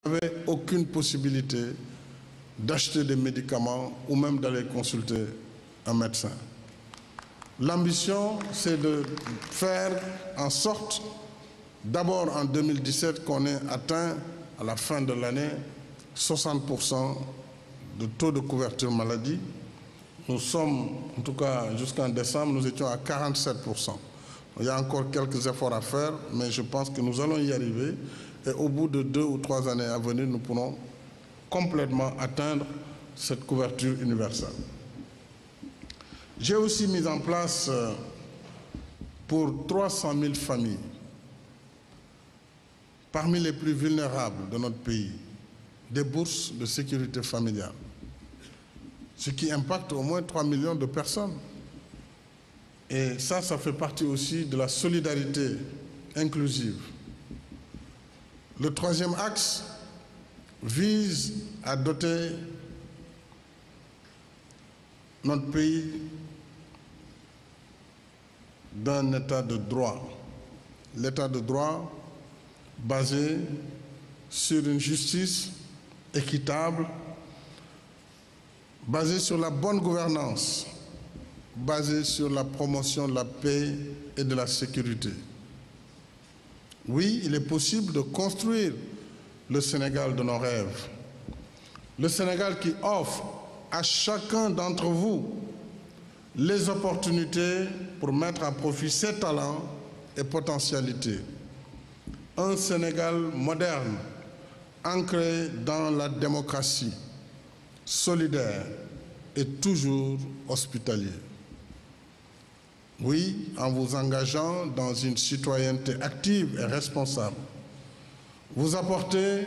n'avaient aucune possibilité d'acheter des médicaments ou même d'aller consulter un médecin. L'ambition, c'est de faire en sorte, d'abord en 2017, qu'on ait atteint à la fin de l'année 60% de taux de couverture maladie. Nous sommes, en tout cas jusqu'en décembre, nous étions à 47%. Il y a encore quelques efforts à faire, mais je pense que nous allons y arriver. Et au bout de 2 ou 3 années à venir, nous pourrons complètement atteindre cette couverture universelle. J'ai aussi mis en place pour 300 000 familles, parmi les plus vulnérables de notre pays, des bourses de sécurité familiale, ce qui impacte au moins 3 millions de personnes. Et ça fait partie aussi de la solidarité inclusive. Le troisième axe vise à doter notre pays d'un état de droit. L'état de droit basé sur une justice équitable, basé sur la bonne gouvernance, basé sur la promotion de la paix et de la sécurité. Oui, il est possible de construire le Sénégal de nos rêves. Le Sénégal qui offre à chacun d'entre vous les opportunités pour mettre à profit ses talents et potentialités. Un Sénégal moderne, ancré dans la démocratie, solidaire et toujours hospitalier. Oui, en vous engageant dans une citoyenneté active et responsable, vous apportez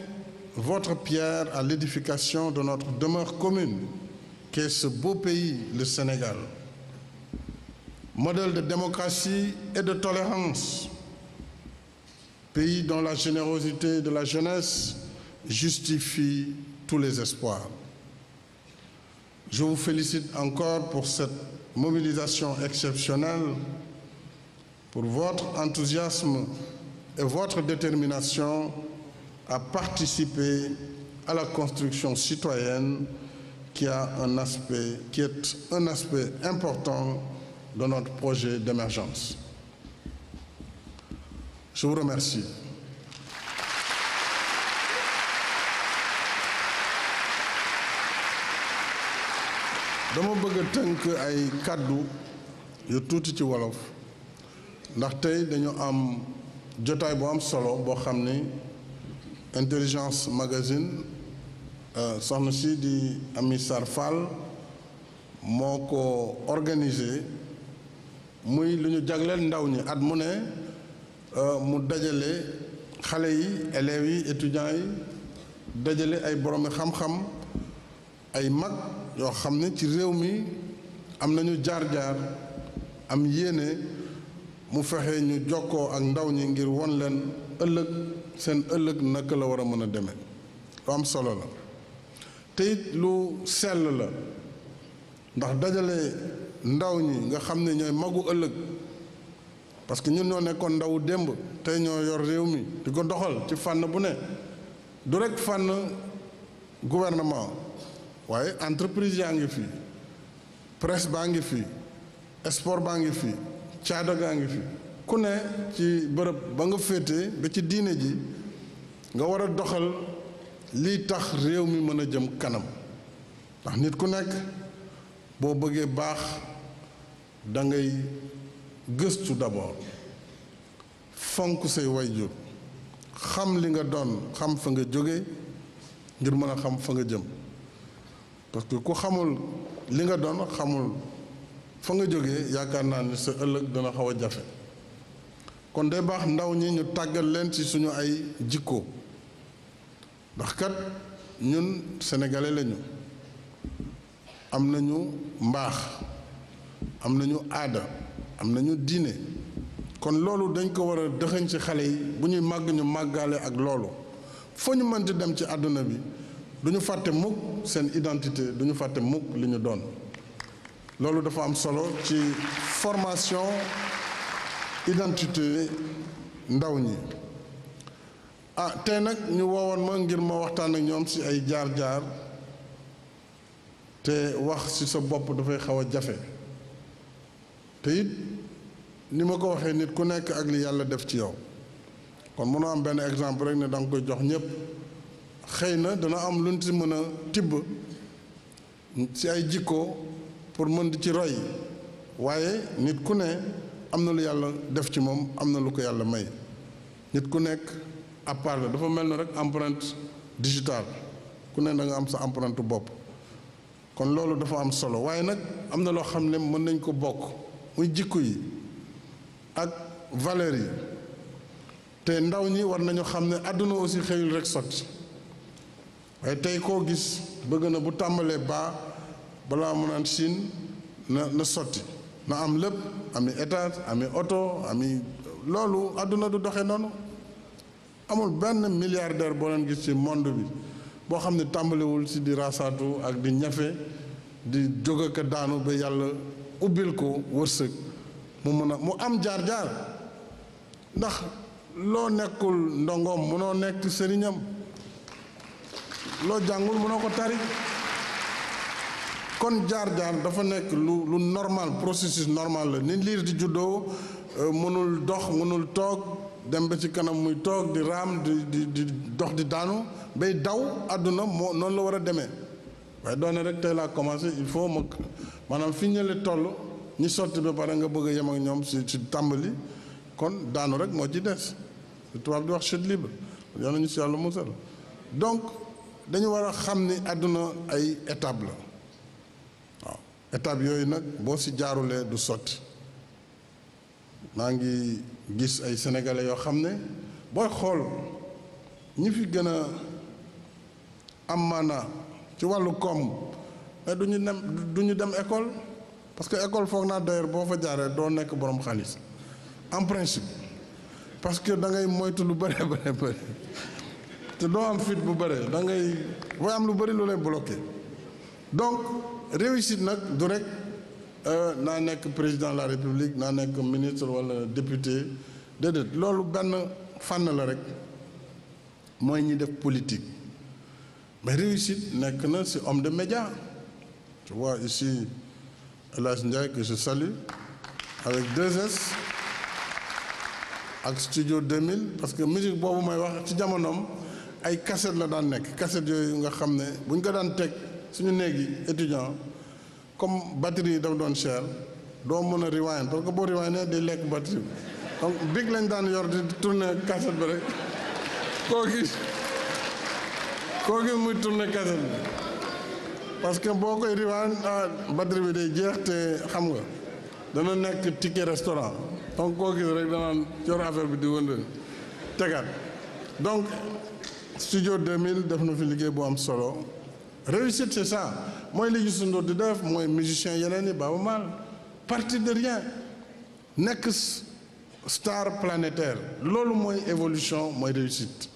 votre pierre à l'édification de notre demeure commune, qui est ce beau pays, le Sénégal. Modèle de démocratie et de tolérance, pays dont la générosité de la jeunesse justifie tous les espoirs. Je vous félicite encore pour cette mobilisation exceptionnelle, pour votre enthousiasme et votre détermination à participer à la construction citoyenne qui est un aspect important de notre projet d'émergence. Je vous remercie. dama bëgg a tënk ay kàddu yu tuuti ci wolof ndax tey dañu am jotaay bu am solo boo xam ni Intelligence Magazine soxna si di Ami Sarr Fall moo ko organisé muy lu ñu jagleel ndaw ñi at mu ne mu dajale xale yi élèves yi étudiants yi dajale ay boroomi xam-xam ay mag yoo xam ne ci réew mi am nañu jaar-jaar am yéene mu fexe ñu jokkoo ak ndaw ñi ngir won leen ëllëg seen ëllëg naka la war a mën a demee lu am solo la te it lu sell la ndax dajale ndaw ñi nga xam ne ñooy magu ëllëg parce que ñun ñoo nekkoon ndawu démb tey ñoo yor réew mi di ko doxal ci fànn bu ne du rekk fànn gouvernement waaye entreprise yaa ngi fi presse baa ngi fi sport baa ngi fi caada gaa ngi fi ku ne ci bërëb ba nga féete ba ci diine ji nga war a doxal lii tax réew mi mën a jëm kanam ndax nit ku nekk boo bëggee baax da ngay gëstu d'abord fonk say wayjur xam li nga doon xam fa nga jóge ngir mën a xam fa nga jëm parce que ku xamul li nga doon xamul fa nga jógee yaakaar naa ni sa ëllëg dana xaw a jafe kon day baax ndaw ñi ñu tàggat leen ci suñu ay jikko ndax kat ñun sénégalais lañu am nañu mbaax am nañu aada am nañu diine kon loolu dañ ko war a dëxëñ ci xale yi bu ñuy màgg ñu màggaale ak loolu foo ñu mënti dem ci àdduna bi duñu fàtte mukk seen identité duñu fàtte mukk li ñu doon loolu dafa am solo ci formation identité ndaw ñi tey nag ñu woowoon ma ngir ma waxtaan ak ñoom ci ay jaar-jaar te wax ci sa bopp dafay xaw a jafe te it ni ma ko waxee nit ku nekk ak li yàlla def ci yow kon mënoo am benn exemple rek ne da nga koy jox ñëpp xëy na dana am luñ ci mën a tibb ci ay jikko pour mën di ci roy waaye nit ku ne am na lu yàlla def ci moom am na lu ko yàlla may nit ku nekk à part la dafa mel na rek empreinte digitale ku ne da nga am sa empreinte bopp kon loolu dafa am solo waaye nag am na loo xam ne mën nañ ko bokk muy jikko yi ak valeurs yi te ndaw ñi war nañu xam ne àdduna aussi xëyul rek sotti waaye tey koo gis bëgg na bu tàmbalee balaa mu naan Chine na sotti na am lépp ami étage ami oto ami loolu àdduna du doxee noonu amul benn milliardaire boo leen gis ci monde bi boo xam ne tàmbaliwul ci di rasaatu ak di ñafe di jóg ak daanu ba yàlla ubbil ko wërsëg mu am jaar-jaar ndax loo nekkul ndongoom mënoo nekk sëriñam loo jàngul mënoo ko tari kon jaar-jaar dafa nekk lu normal processus normal la ni liir di juddoo mënul dox mënul toog dem ba ci kanam muy toog di raam di dox di daanu bay daw àdduna moo noonu la war a demee waaye doone rek tey laa commencé il faut maanaam fi ñële toll ñi sotti ba pare nga bëgg a yem ak ñoom ci tàmbali kon daanu rek moo ci des tubaab di wax chute libre yal nañu ci yàlla musal donc dañu war a xam ni àdduna ay étape la waaw étape yooyu nag boo ci jaarulee du sotti maa ngi gis ay sénégalais yoo xam ne booy xool ñi fi gën a am maanaa ci wàllu koom mais du ñu dem école parce que école foog naa d'ailleurs boo fa jaaree doo nekk borom xaalis en principe parce que da ngay moytu lu bëri te doo am fit bu bëri da ngay booy am lu bëri lu lay bloqué donc réussite nag du rek naa nekk président de la république naa nekk ministre wala député déedéet loolu benn fànn la rek mooy ñi def politique mais réussite nekk na ci homme de médias tu vois ici El Hadj Ndiaye que je salue avec 2S ak studio 2000 parce que musique boobu may wax ci jamonoom ay cassette la daan nekk cassette yooyu nga xam ne bu ñu ko daan teg suñu néeg yi étudiant comme batterie yi dafa doon cher doo mën a rewind parce que boo rewind day lekk batterie donc big lañ daan yor di tourner cassette bi rek koo gis muy tourner cassette bi parce que boo koy rewind batterie bi day jeex te xam nga dana nekk ticket restaurant donc koo gis rek danaan yor affaire bi di wënd tegaat donc studio 2000 def na fi liggéey bu am solo réussite c'est ça mooy li Youssou Ndour di def mooy musicien yeneen yi Baaba Maal partir de rien nekk star planétaire loolu mooy évolution mooy réussite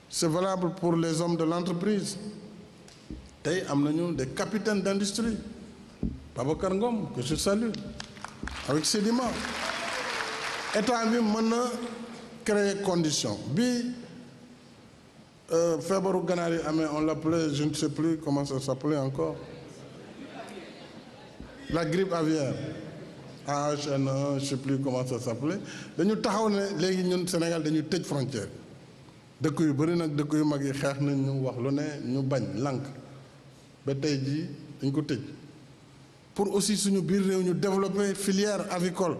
c'est valable pour les hommes de l'entreprise tey am nañu des capitaines d'industrie Babacar Ngom que je salue avec Sedima état bi mën na créer condition bi feebaru ganaar yi amee on l'appelait je ne sais plus comment ça s'appelait encore la grippe aviaire AH1N1 je sais plus comment ça s'appelait dañu taxaw ne léegi ñun Sénégal dañuy tëj frontière dëkk yu bëri nag dëkk yu mag yi xeex nañ ñu wax lu ne ñu bañ lànk ba tey jii dañ ko tëj pour aussi suñu biir réew ñu développer filière avicole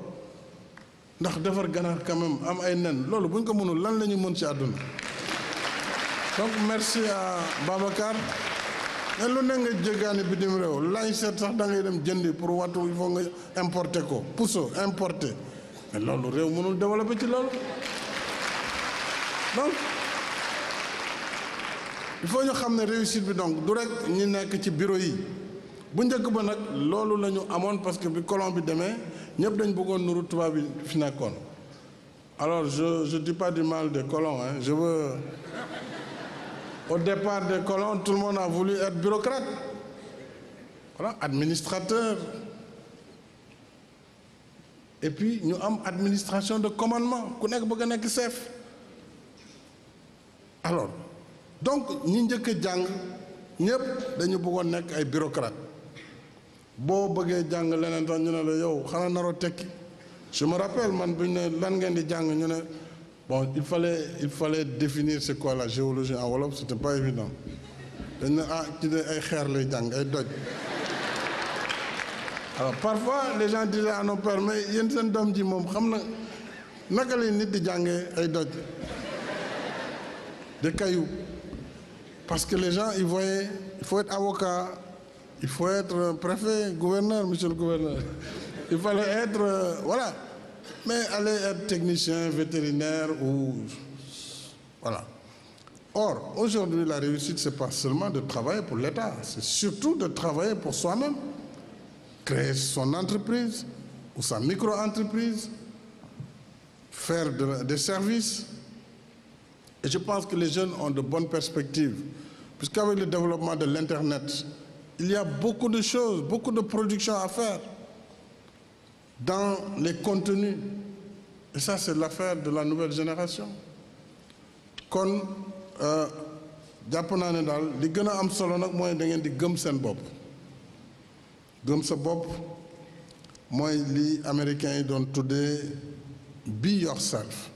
ndax defar ganaar quand même am ay nen loolu bu ñu ko mënul lan la ñu mën ci àdduna donc merci à Babacar mais lu ne nga jéggaani bitim réew lañ seet sax da ngay dem jëndi pour wattu il faut nga importer ko puso importer mais loolu réew mënul développer ci loolu donc il faut ñu xam ne réussite bi donc du rek ñi nekk ci bureau yi bu njëkk ba nag loolu la ñu amoon parce que bi colon bi demee ñëpp dañ bëggoon nuru tubaab bi fi nekkoon alors je dis pas du mal des colons hein je veux au départ des colons tout le monde a voulu être bureaucrate voilà administrateur et puis ñu am administration de commandement ku nekk bëgg a nekk chef alors donc ñi njëkk a jàng ñëpp dañu bëggoon nekk ay bureaucrate boo bëggee jàng leneen tax ñu ne la yow xanaa naroo tekki. Je me rappelle man bu ñu ne lan ngeen di jàng ñu ne bon il fallait définir c'est quoi la géologie en wolof c'était pas évident dañ ne ah ci de ay xeer lay jàng ay doj. Alors parfois les gens disaient à nos pères mais yéen seen doom ji moom xam na naka lay nit di jàngee ay doj des cailloux parce que les gens ils voyaient il faut être avocat il faut être préfet gouverneur monsieur le gouverneur il fallait être voilà mais aller être technicien vétérinaire ou voilà. Or aujourd'hui la réussite c'est pas seulement de travailler pour l'État, c'est surtout de travailler pour soi-même, créer son entreprise ou sa micro-entreprise, faire des services. Et je pense que les jeunes ont de bonnes perspectives puisqu'avec le développement de l'Internet il y a beaucoup de choses, beaucoup de productions à faire dans les contenus. Et ça, c'est l'affaire de la nouvelle génération. kon jàpp naa ne daal li gën a am solo nag mooy da ngeen di gëm seen bopp. gëm sa bopp mooy li américains yi doon tuddee be yourself.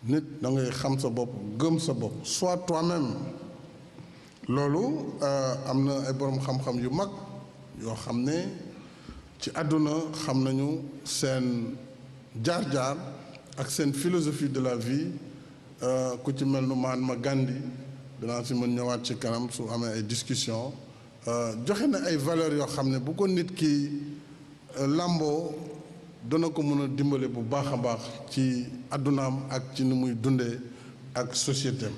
nit da ngay xam sa bopp gëm sa bopp sois toi-même. loolu am na ay borom xam-xam yu mag yoo xam ne ci àdduna xam nañu seen jaar-jaar ak seen philosophie de la vie ku ci mel nu Mahatma Gandhi danaa si mën ñëwaat ci kanam su amee ay discussion joxe na ay valeurs yoo xam ne bu ko nit ki làmboo dana ko mën a dimbale bu baax a baax ci àddunaam ak ci ni muy dundee ak société am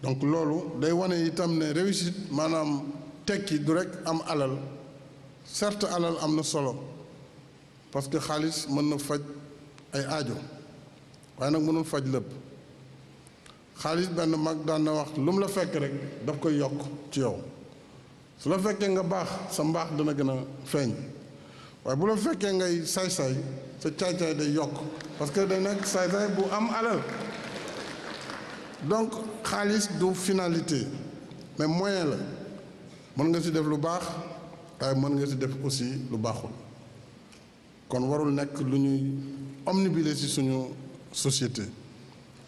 donc loolu day wane itam ne réussite maanaam tekki du rek am alal certes alal am na solo parce que xaalis mën na faj ay aajo waaye nag mënul faj lépp xaalis benn mag daan na wax lu mu la fekk rek daf koy yokk ci yow su la fekkee nga baax sa mbaax dana gën a feeñ waaye bu la fekkee ngay saay-saay sa caay-caay day yokk parce que day nekk saay-saay bu am alal donc xaalis du finalité mais moyen la mën nga ci def lu baax waaye mën nga ci def aussi lu baaxul kon warul nekk lu ñuy omnibuler ci suñu société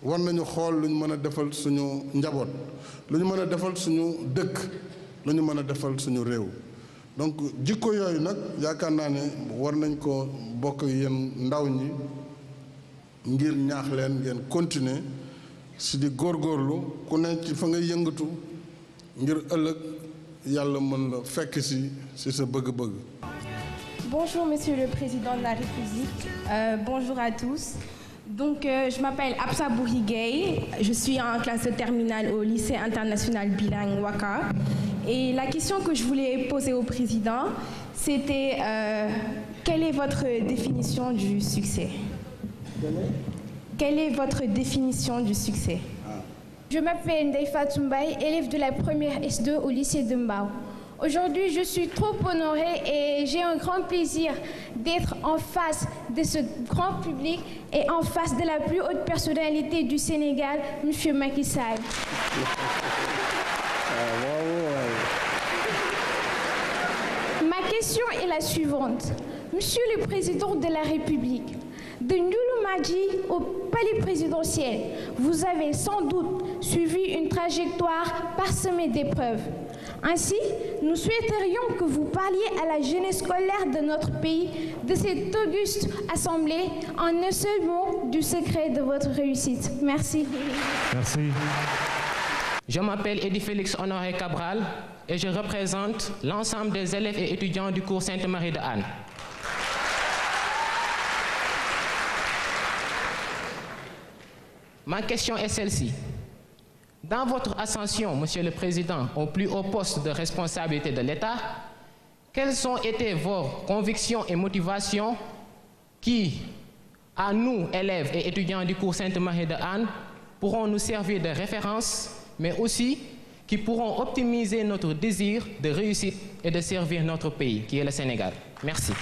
war nañu xool lu ñu mën a defal suñu njaboot lu ñu mën a defal suñu dëkk lu ñu mën a defal suñu réew donc jikko yooyu nag yaakaar naa ne war nañ ko bokk yéen ndaw ñi ngir ñaax leen ngeen continuer si di góorgóorlu ku ne ci fa ngay yëngatu ngir ëllëg yàlla mën la fekk si sa bëgg-bëgg. Bonjour Monsieur le Président de la République, bonjour à tous. Donc je m'appelle Absa Bourigay, je suis en classe de terminale au lycée international bilingue Ouaka. Et la question que je voulais poser au président, c'était quelle est votre définition du succès? Quelle est votre définition du succès? Je m'appelle Ndeye Fatou Mbaye, élève de la première S2 au lycée de Mbao. Aujourd'hui, je suis trop honorée et j'ai un grand plaisir d'être en face de ce grand public et en face de la plus haute personnalité du Sénégal, M. Macky Sall. Ma question est la suivante. Monsieur le Président de la République, de Ndouloumadji au palais présidentiel, vous avez sans doute suivi une trajectoire parsemée d'épreuves. Ainsi, nous souhaiterions que vous parliez à la jeunesse scolaire de notre pays, de cette auguste assemblée, en un seul mot, du secret de votre réussite. Merci. Merci. Je m'appelle Eddy Félix Honoré Cabral et je représente l'ensemble des élèves et étudiants du cours Sainte-Marie de Anne. Ma question est celle-ci. Dans votre ascension, Monsieur le Président, au plus haut poste de responsabilité de l'État, quelles ont été vos convictions et motivations qui, à nous, élèves et étudiants du cours Sainte-Marie de Anne, pourront nous servir de référence, mais aussi qui pourront optimiser notre désir de réussite et de servir notre pays, qui est le Sénégal. Merci.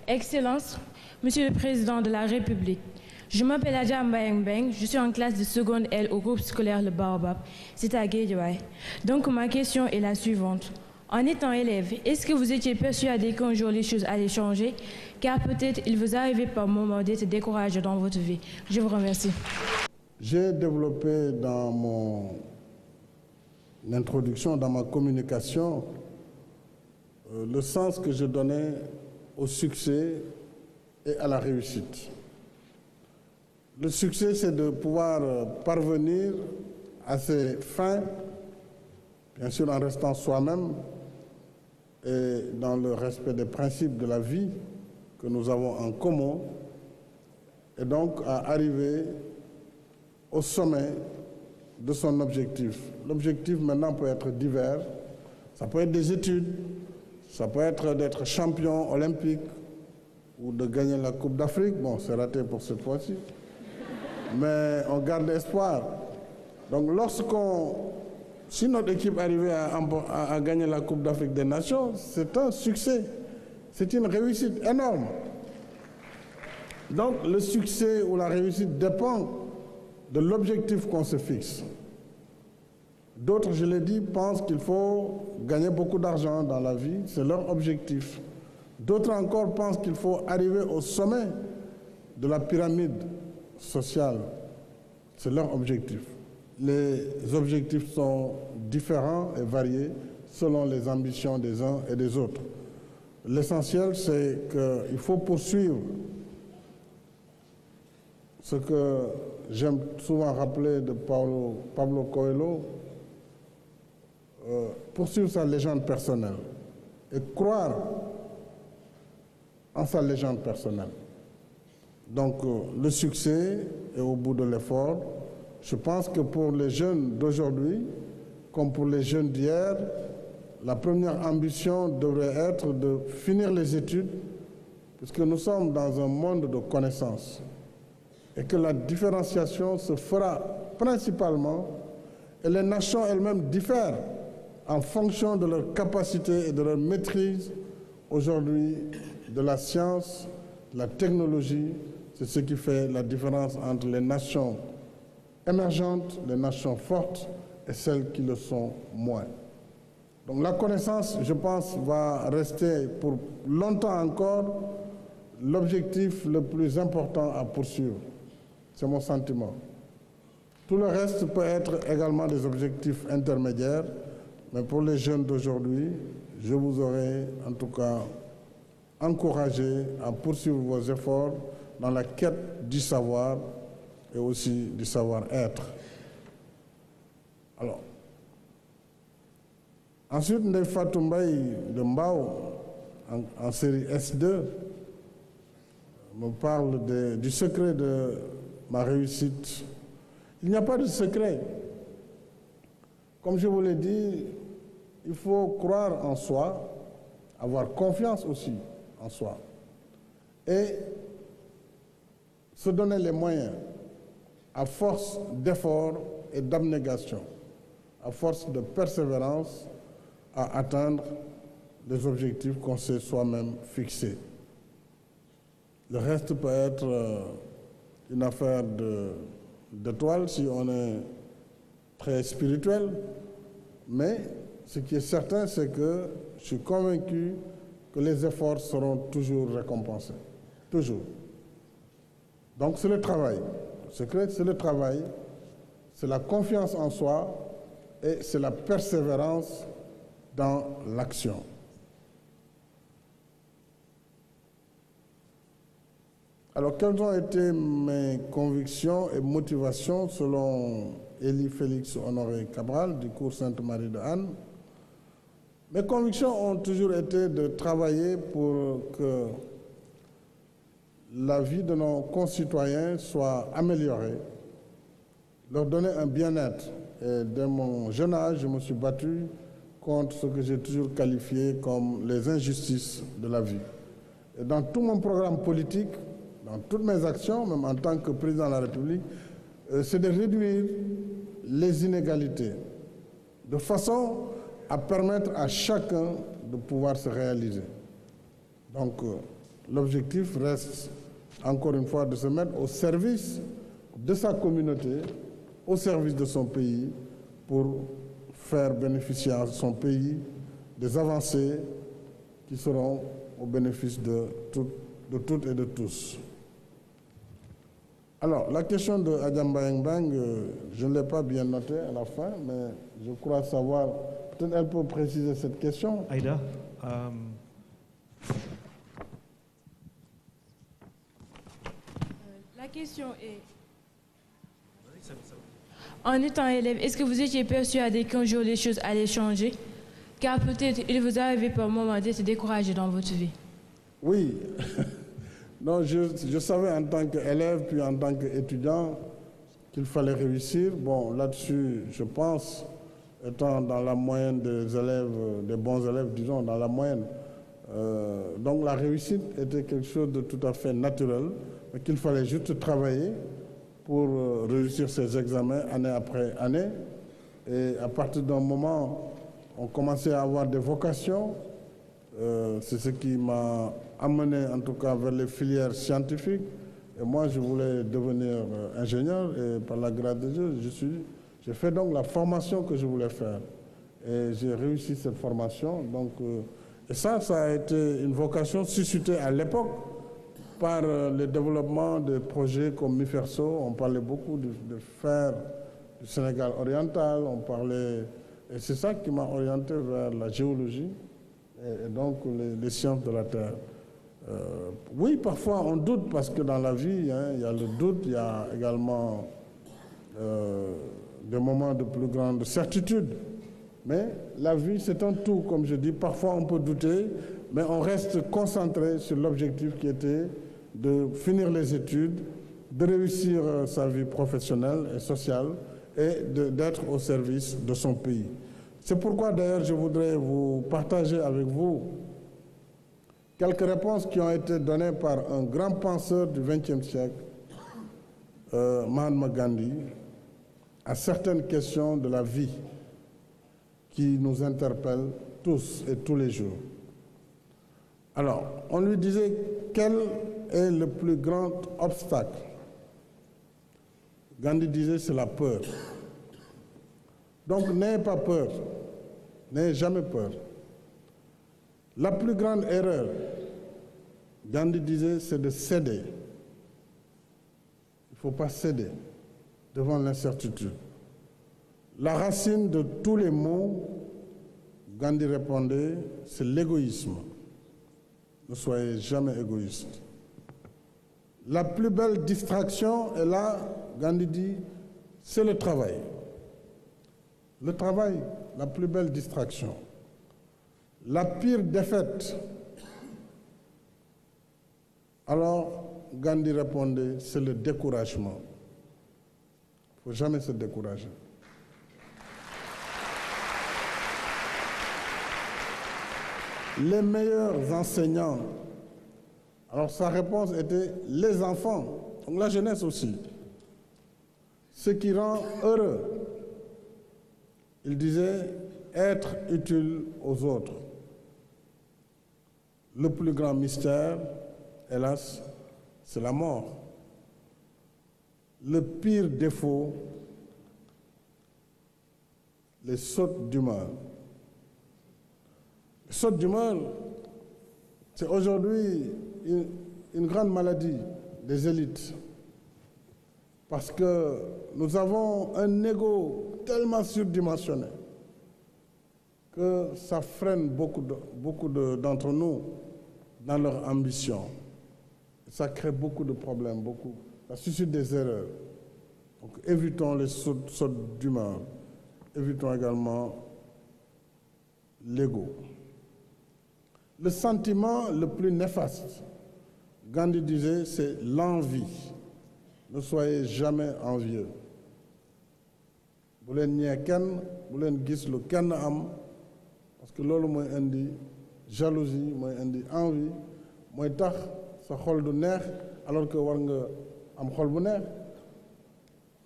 Excellence, Monsieur le Président de la République, Je m'appelle Adja Mbayang, je suis en classe de seconde L au groupe scolaire Le Baobab. C'est à Guédiawaye. Donc ma question est la suivante. En étant élève, est-ce que vous étiez persuadé qu'un jour les choses allaient changer? Car peut-être il vous arrivait par moment d'être découragé dans votre vie. Je vous remercie. J'ai développé dans mon introduction, dans ma communication, le sens que je donnais au succès et à la réussite. Le succès, c'est de pouvoir parvenir à ses fins, bien sûr en restant soi-même et dans le respect des principes de la vie que nous avons en commun, et donc à arriver au sommet de son objectif. L'objectif maintenant peut être divers, ça peut être des études, ça peut être d'être champion olympique ou de gagner la Coupe d'Afrique. Bon, c'est raté pour cette fois-ci. Mais on garde espoir. Donc si notre équipe arrivait à gagner la Coupe d'Afrique des Nations, c'est un succès. C'est une réussite énorme. Donc le succès ou la réussite dépend de l'objectif qu'on se fixe. D'autres, je l'ai dit, pensent qu'il faut gagner beaucoup d'argent dans la vie, c'est leur objectif. D'autres encore pensent qu'il faut arriver au sommet de la pyramide sociale, c'est leur objectif. Les objectifs sont différents et variés selon les ambitions des uns et des autres. L'essentiel, c'est qu'il faut poursuivre ce que j'aime souvent rappeler de Pablo Coelho, poursuivre sa légende personnelle et croire en sa légende personnelle. Donc le succès est au bout de l'effort. Je pense que pour les jeunes d'aujourd'hui, comme pour les jeunes d'hier, la première ambition devrait être de finir les études, puisque nous sommes dans un monde de connaissances, et que la différenciation se fera principalement, et les nations elles-mêmes diffèrent en fonction de leur capacité et de leur maîtrise aujourd'hui de la science, de la technologie. C'est ce qui fait la différence entre les nations émergentes, les nations fortes et celles qui le sont moins. Donc la connaissance, je pense, va rester pour longtemps encore l'objectif le plus important à poursuivre. C'est mon sentiment. Tout le reste peut être également des objectifs intermédiaires, mais pour les jeunes d'aujourd'hui, je vous aurais en tout cas encouragé à poursuivre vos efforts dans la quête du savoir et aussi du savoir-être. Alors, ensuite, Ndeye Fatou Mbaye de Mbao, en série S2, me parle du secret de ma réussite. Il n'y a pas de secret. Comme je vous l'ai dit, il faut croire en soi, avoir confiance aussi en soi et se donner les moyens, à force d'efforts et d'abnégation, à force de persévérance, à atteindre les objectifs qu'on s'est soi-même fixés. Le reste peut être une affaire d'étoiles si on est très spirituel, mais ce qui est certain, c'est que je suis convaincu que les efforts seront toujours récompensés. Toujours. Donc c'est le travail. Le secret, c'est le travail, c'est la confiance en soi et c'est la persévérance dans l'action. Alors, quelles ont été mes convictions et motivations selon Élie Félix Honoré Cabral du cours Sainte-Marie de Anne? Mes convictions ont toujours été de travailler pour que la vie de nos concitoyens soit améliorée, leur donner un bien-être. Et dès mon jeune âge, je me suis battu contre ce que j'ai toujours qualifié comme les injustices de la vie. Et dans tout mon programme politique, dans toutes mes actions, même en tant que président de la République, c'est de réduire les inégalités, de façon à permettre à chacun de pouvoir se réaliser. Donc, l'objectif reste encore une fois, de se mettre au service de sa communauté, au service de son pays, pour faire bénéficier à son pays des avancées qui seront au bénéfice de toutes et de tous. Alors, la question de Adja Mbayang Mbang, je ne l'ai pas bien notée à la fin, mais je crois savoir, peut-être elle peut préciser cette question. Aïda, la question est, en étant élève, est-ce que vous étiez persuadé qu'un jour les choses allaient changer? Car peut-être il vous arrivait par moment d'être découragé dans votre vie. Oui. Non, je savais en tant qu'élève, puis en tant qu'étudiant, qu'il fallait réussir. Bon, là-dessus, je pense, étant dans la moyenne des élèves, des bons élèves, disons, dans la moyenne. Donc la réussite était quelque chose de tout à fait naturel, mais qu'il fallait juste travailler pour réussir ces examens année après année. Et à partir d'un moment, on commençait à avoir des vocations. C'est ce qui m'a amené en tout cas vers les filières scientifiques. Et moi, je voulais devenir ingénieur et par la grâce de Dieu, j'ai fait donc la formation que je voulais faire. Et j'ai réussi cette formation. Donc, et ça a été une vocation suscitée à l'époque par le développement de projets comme MIFERSO. On parlait beaucoup de fer du Sénégal oriental, et c'est ça qui m'a orienté vers la géologie et donc les sciences de la Terre. Oui, parfois on doute parce que dans la vie, il y a le doute, il y a également des moments de plus grande certitude. Mais la vie, c'est un tout, comme je dis. Parfois on peut douter, mais on reste concentré sur l'objectif qui était de finir les études, de réussir sa vie professionnelle et sociale et d'être au service de son pays. C'est pourquoi d'ailleurs je voudrais vous partager avec vous quelques réponses qui ont été données par un grand penseur du XXe siècle, Mahatma Gandhi, à certaines questions de la vie qui nous interpellent tous et tous les jours. Alors, on lui disait quel est le plus grand obstacle. Gandhi disait c'est la peur. Donc n'ayez pas peur, n'ayez jamais peur. La plus grande erreur, Gandhi disait, c'est de céder. Il ne faut pas céder devant l'incertitude. La racine de tous les maux, Gandhi répondait, c'est l'égoïsme. Ne soyez jamais égoïste. La plus belle distraction, et là, Gandhi dit, c'est le travail. Le travail, la plus belle distraction. La pire défaite. Alors, Gandhi répondait, c'est le découragement. Il ne faut jamais se décourager. Les meilleurs enseignants. Alors, sa réponse était les enfants, donc la jeunesse aussi. Ce qui rend heureux. Il disait être utile aux autres. Le plus grand mystère, hélas, c'est la mort. Le pire défaut, les sautes d'humeur. Les sautes d'humeur, c'est aujourd'hui une grande maladie des élites. Parce que nous avons un ego tellement surdimensionné que ça freine beaucoup d'entre nous dans leur ambition. Ça crée beaucoup de problèmes, ça suscite des erreurs. Donc évitons les sautes d'humeur, évitons également l'ego. Le sentiment le plus néfaste, Gandhi disait, c'est l'envie. Ne soyez jamais envieux. Bu leen ñee kenn, bu leen gis lu kenn am, parce que loolu mooy indi jalousie, mooy indi envie, mooy tax sa xol du neex alors que war nga am xol bu neex.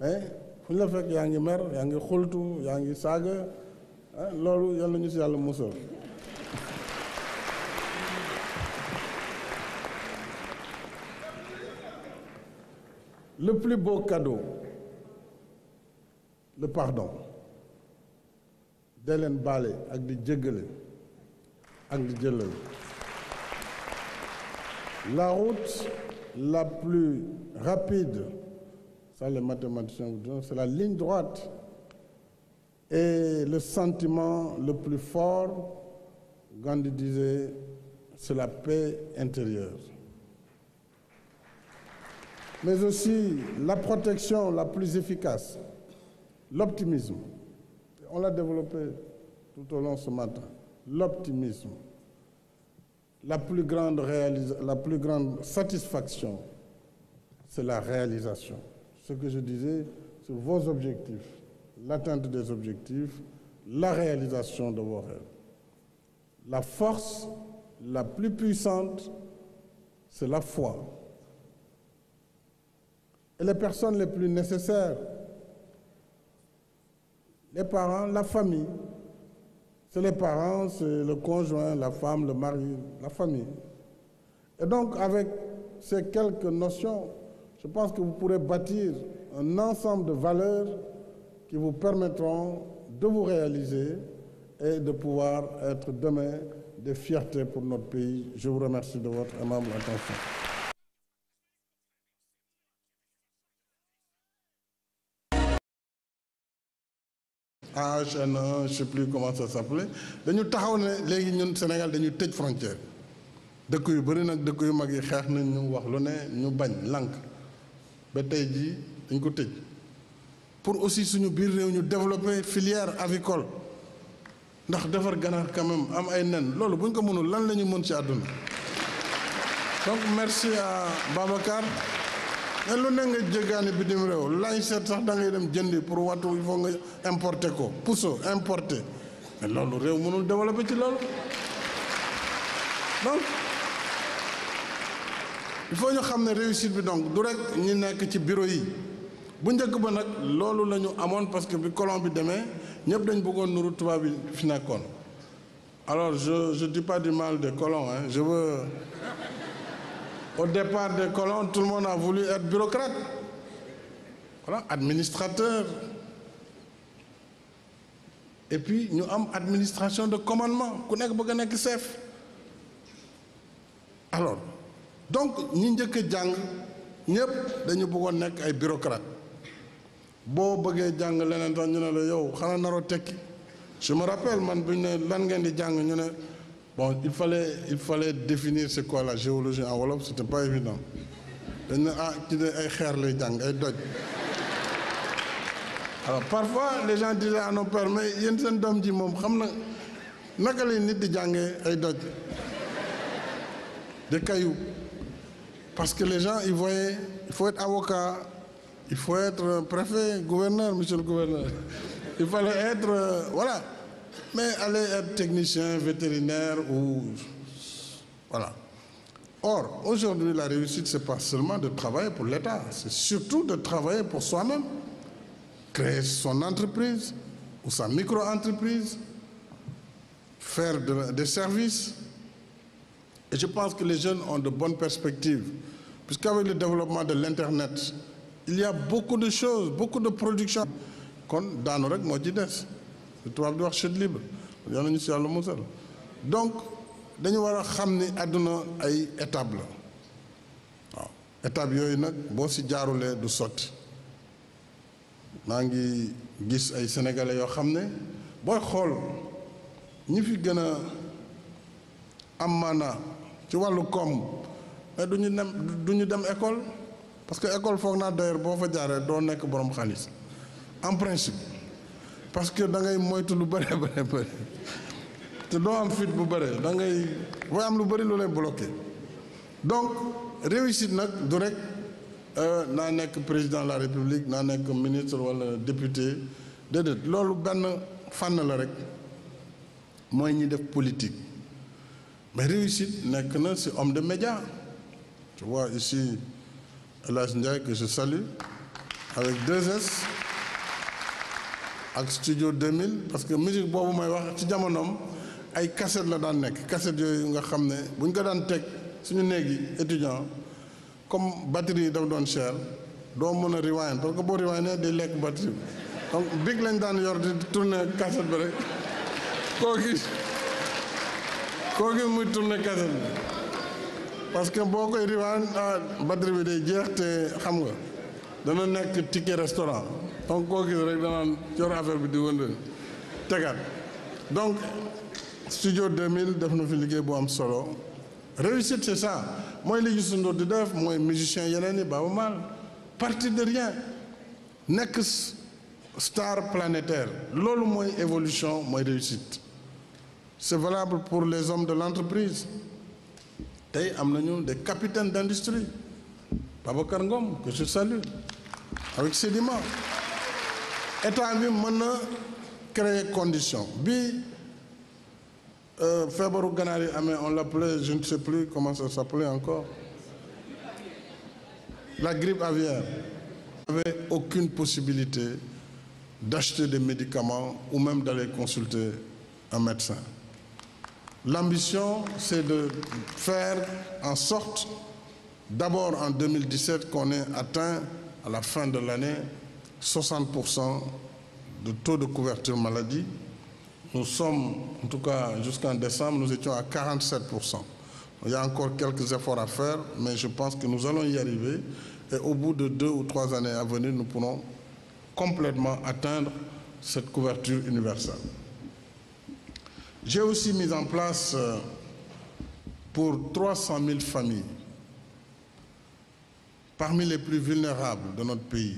Mais fu ñu la fekk yaa ngi mer, yaa ngi xultu, yaa ngi saaga, loolu yàlla ñu si yàlla musal. le plus beau cadeau, le pardon. dee leen baale ak di jéggale ak di jëllale. La route la plus rapide, ça les mathématiciens vous disent, c'est la ligne droite. Et le sentiment le plus fort, Gandhi disait, c'est la paix intérieure. Mais aussi la protection la plus efficace, l'optimisme. On l'a développé tout au long ce matin. L'optimisme. La plus grande satisfaction, c'est la réalisation. Ce que je disais, c'est vos objectifs, l'atteinte des objectifs, la réalisation de vos rêves. La force la plus puissante, c'est la foi. Et les personnes les plus nécessaires, les parents, la famille. C'est les parents, c'est le conjoint, la femme, le mari, la famille. Et donc, avec ces quelques notions, je pense que vous pourrez bâtir un ensemble de valeurs qui vous permettront de vous réaliser et de pouvoir être demain des fiertés pour notre pays. Je vous remercie de votre aimable attention. H1, je ne sais plus comment ça s'appelait. Dañu taxaw ne léegi ñun Sénégal dañuy tëj frontière dëkk yu bëri nag dëkk yu mag yi xeex nañ ñu wax lu ne ñu bañ lànk ba tey jii dañ ko tëj pour aussi suñu biir réew ñu développer filière avicole ndax defar ganaar quand même am ay nen loolu bu ñu ko mënul lan la ñu mën ci àdduna. Donc merci à Babacar. mais lu ne nga jéggaani bitim réew lañ seet sax da ngay dem jëndi pour wattu il faut nga importer ko puso importer mais loolu réew mënul développer ci loolu. Donc il faut ñu xam ne réussite bi donc du rek ñi nekk ci bureau yi bu njëkk ba nag loolu la ñu amoon parce que bi colon bi demee ñëpp dañ bëggoon nuru tubaab bi fi nekkoon. Alors je dis pas du mal des colons, hein. Je veux au départ des colons, tout le monde a voulu être bureaucrate. Voilà, administrateur. Et puis, nous avons administration de commandement. Ku nekk bëgg nekk chef. Alors, donc, ñi njëkk jàng ñëpp dañu bëggoon nekk ay bureaucrate. Boo bëggee jàng leneen tax ñu ne la yow xanaa naroo tekki. Je me rappelle, man bu ñu ne lan ngeen di jàng ñu ne bon, il fallait définir c'est quoi la géologie en wolof, c'était pas évident. Dañ ne ci de ay xeer lay jàng ay doj. Alors parfois les gens disaient à nos pères mais yéen seen doom ji moom xam na naka lay nit di jàngee ay doj des cailloux. Parce que les gens ils voyaient il faut être avocat, il faut être préfet, gouverneur, monsieur le gouverneur. Il fallait être voilà. Mais aller être technicien, vétérinaire ou... Voilà. Or, aujourd'hui, la réussite, ce n'est pas seulement de travailler pour l'État, c'est surtout de travailler pour soi-même. Créer son entreprise ou sa micro-entreprise, faire des services. Et je pense que les jeunes ont de bonnes perspectives, puisqu'avec le développement de l'Internet, il y a beaucoup de choses, beaucoup de productions. Kon daanu rek moo ci des tubaab di wax chute libre yal nañu si yàlla musal donc dañu war a xam ni àdduna ay étape la waaw étape yooyu nag boo si jaarulee du sotti maa ngi gis ay sénégalais yoo xam ne booy xool ñi fi gën a am maanaa ci wàllu koom mais du ñu dem école parce que école foog naa d'ailleurs boo fa jaaree doo nekk borom xaalis. En principe parce que da ngay moytu lu bëri te doo am fit bu bëri da ngay booy am lu bëri lu lay bloqué donc réussite nag du rek naa nekk président de la république naa nekk ministre wala député déedéet loolu benn fànn la rek mooy ñi def politique mais réussite nekk na ci homme de médias. Tu vois ici El Hadj Ndiaye que je salue avec 2S ak studio 2000 parce que musique boobu may wax ci jamonoom ay cassette la daan nekk cassette yooyu nga xam ne bu ñu ko daan teg suñu néeg yi étudiant comme batterie yi dafa doon cher doo mën a rewind parce que boo rewind day lekk batterie bi donc big lañ daan yor di tourner cassette bi rek koo gis muy tourner cassette bi parce que boo koy rewind batterie bi day jeex te xam nga dana nekk ticket restaurant donc koo gis rek danaan yor affaire bi di wënd tegaat donc studio 2000 def na fi liggéey bu am solo réussite c'est ça mooy li Youssou Ndour di def mooy musicien yeneen yi Baaba Maal parti de rien nekk star planétaire loolu mooy évolution mooy réussite c'est valable pour les hommes de l'entreprise tey am nañu des capitaines d'industrie Babacar Ngom que je salue avec Sedima état bi mën na créer condition bi feebaru ganaar yi amee on l'appelait je ne sais plus comment ça s'appelait encore la grippe aviaire n'avait aucune possibilité d'acheter des médicaments ou même d'aller consulter un médecin. L'ambition, c'est de faire en sorte, d'abord en 2017, qu'on ait atteint à la fin de l'année 60% de taux de couverture maladie. Nous sommes, en tout cas jusqu'en décembre, nous étions à 47%. Il y a encore quelques efforts à faire, mais je pense que nous allons y arriver. Et au bout de 2 ou 3 années à venir, nous pourrons complètement atteindre cette couverture universelle. J'ai aussi mis en place pour 300 000 familles, parmi les plus vulnérables de notre pays,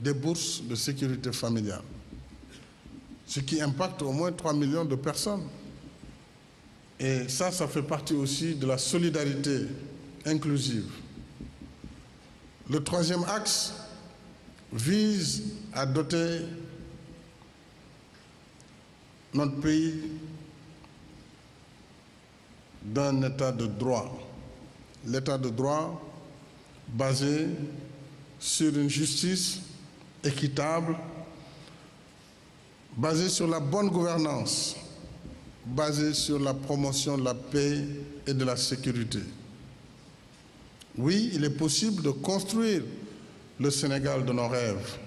des bourses de sécurité familiale, ce qui impacte au moins 3 millions de personnes. Et ça fait partie aussi de la solidarité inclusive. Le troisième axe vise à doter notre pays d'un état de droit. L'état de droit basé sur une justice équitable, basé sur la bonne gouvernance, basé sur la promotion de la paix et de la sécurité. Oui, il est possible de construire le Sénégal de nos rêves.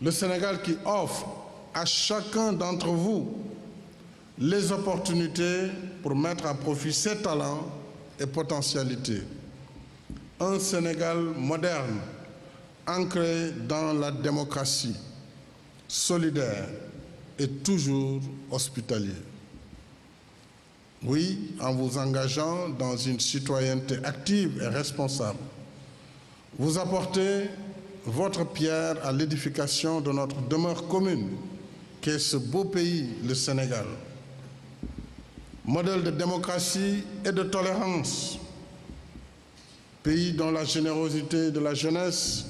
Le Sénégal qui offre à chacun d'entre vous les opportunités pour mettre à profit ses talents et potentialités. Un Sénégal moderne, ancré dans la démocratie, solidaire et toujours hospitalier. Oui, en vous engageant dans une citoyenneté active et responsable, vous apportez votre pierre à l'édification de notre demeure commune, qu'est ce beau pays, le Sénégal. Modèle de démocratie et de tolérance, pays dont la générosité de la jeunesse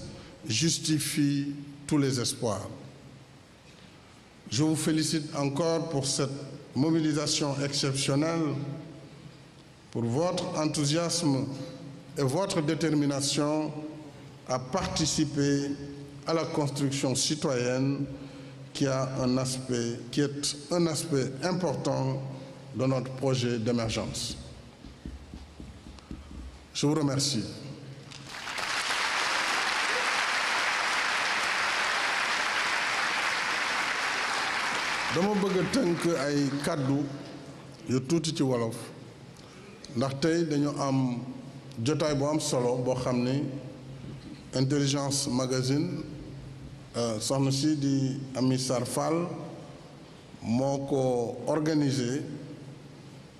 justifie tous les espoirs. Je vous félicite encore pour cette mobilisation exceptionnelle, pour votre enthousiasme et votre détermination à participer à la construction citoyenne qui est un aspect important de notre projet d'émergence. Je vous remercie. dama bëgg a tënk ay kàddu yu tuuti ci wolof ndax tey dañu am jotaay bu am solo boo xam ni Intelligence Magazine soxna si di Ami Sarr Fall moo ko organisé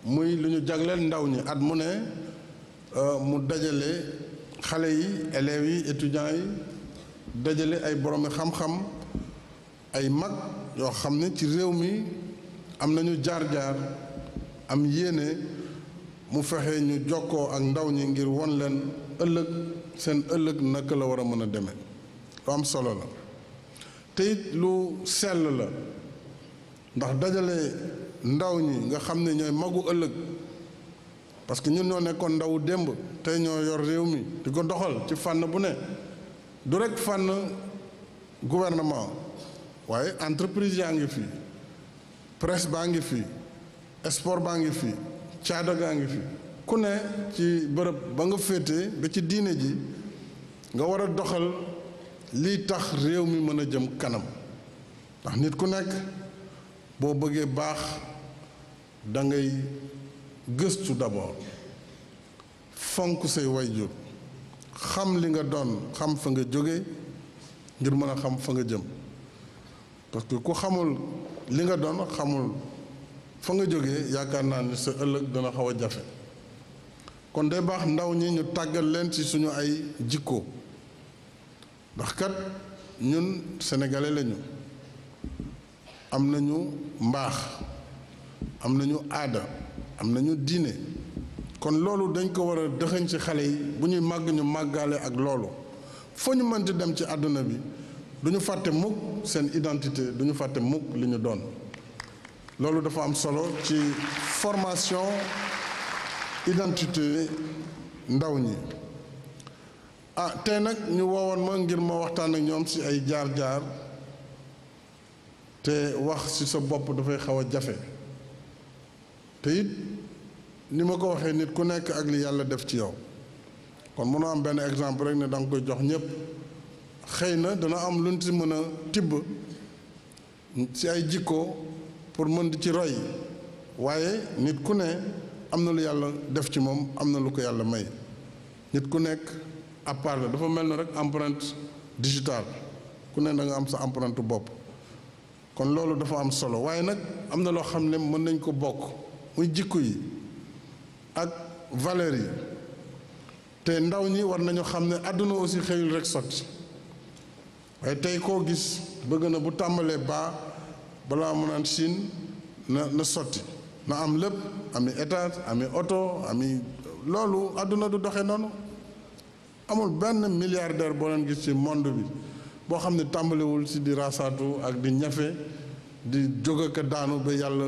muy lu ñu jagleel ndaw ñi at mu ne mu dajale xale yi élèves yi étudiants yi dajale ay boroomi xam-xam ay mag yoo xam ne ci réew mi am nañu jaar-jaar am yéene mu fexe ñu jokkoo ak ndaw ñi ngir won leen ëllëg seen ëllëg naka la war a mën a demee lu am solo la te it lu sell la ndax dajale ndaw ñi nga xam ne ñooy magu ëllëg parce que ñun ñoo nekkoon ndawu démb tey ñoo yor réew mi di ko doxal ci fànn bu ne du rekk fànn gouvernement waaye entreprise yaa ngi fi presse baa ngi fi sport baa ngi fi caada gaa ngi fi ku ne ci bërëb ba nga féete ba ci diine ji nga war a doxal lii tax réew mi mën a jëm kanam ndax nit ku nekk boo bëggee baax da ngay gëstu d'abord fonk say wayjur xam li nga doon xam fa nga jóge ngir mën a xam fa nga jëm parce que ku xamul li nga doon xamul fa nga jógee yaakaar naa ni sa ëllëg dana xaw a jafe kon day baax ndaw ñi ñu tàggal leen ci suñu ay jikko ndax kat ñun sénégalais lañu am nañu mbaax am nañu aada am nañu diine kon loolu dañ ko war a dëxëñ ci xale yi bu ñuy màgg ñu màggaale ak loolu foo ñu mënti dem ci àdduna bi du ñu fàtte mukk seen identité du ñu fàtte mukk li ñu doon loolu dafa am solo ci formation identité ndaw ñi tey nag ñu woowoon ma ngir ma waxtaan ak ñoom ci ay jaar-jaar te wax ci sa bopp dafay xaw a jafe te it ni ma ko waxee nit ku nekk ak li yàlla def ci yow kon mënoo am benn exemple rek ne da nga koy jox ñépp xëy na dana am luñ ci mën a tibb ci ay jikko pour mën di ci roy waaye nit ku ne am na lu yàlla def ci moom am na lu ko yàlla may nit ku nekk à part la dafa mel na rek empreinte digitale ku ne da nga am sa empreinte bopp kon loolu dafa am solo waaye nag am na loo xam ne mën nañ ko bokk muy jikko yi ak valeurs yi te ndaw ñi war nañu xam ne àdduna aussi xëyul rek sotti waaye tey koo gis bëgg na bu tàmbalee balaa mu naan Chine na sotti na am lépp ami étage ami oto ami loolu àdduna du doxee noonu amul benn milliardaire boo leen gis ci monde bi boo xam ne tàmbaliwul ci di rasaatu ak di ñafe di jóg ak daanu ba yàlla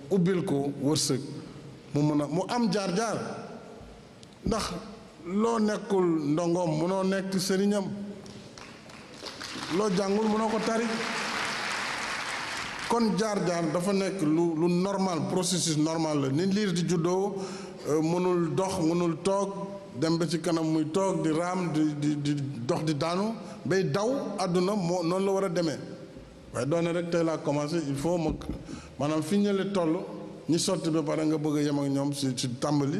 ubbil ko wërsëg mu am jaar-jaar ndax loo nekkul ndongoom mënoo nekk sëriñam loo jàngul mënoo ko tari kon jaar-jaar dafa nekk lu normal processus normal la ni liir di juddoo mënul dox mënul toog dem ba ci kanam muy toog di raam di dox di daanu bay daw àdduna moo noonu la war a demee waaye doone rek tey laa commencé il faut maanaam fi ñële toll ñi sotti ba pare nga bëgg a yem ak ñoom ci tàmbali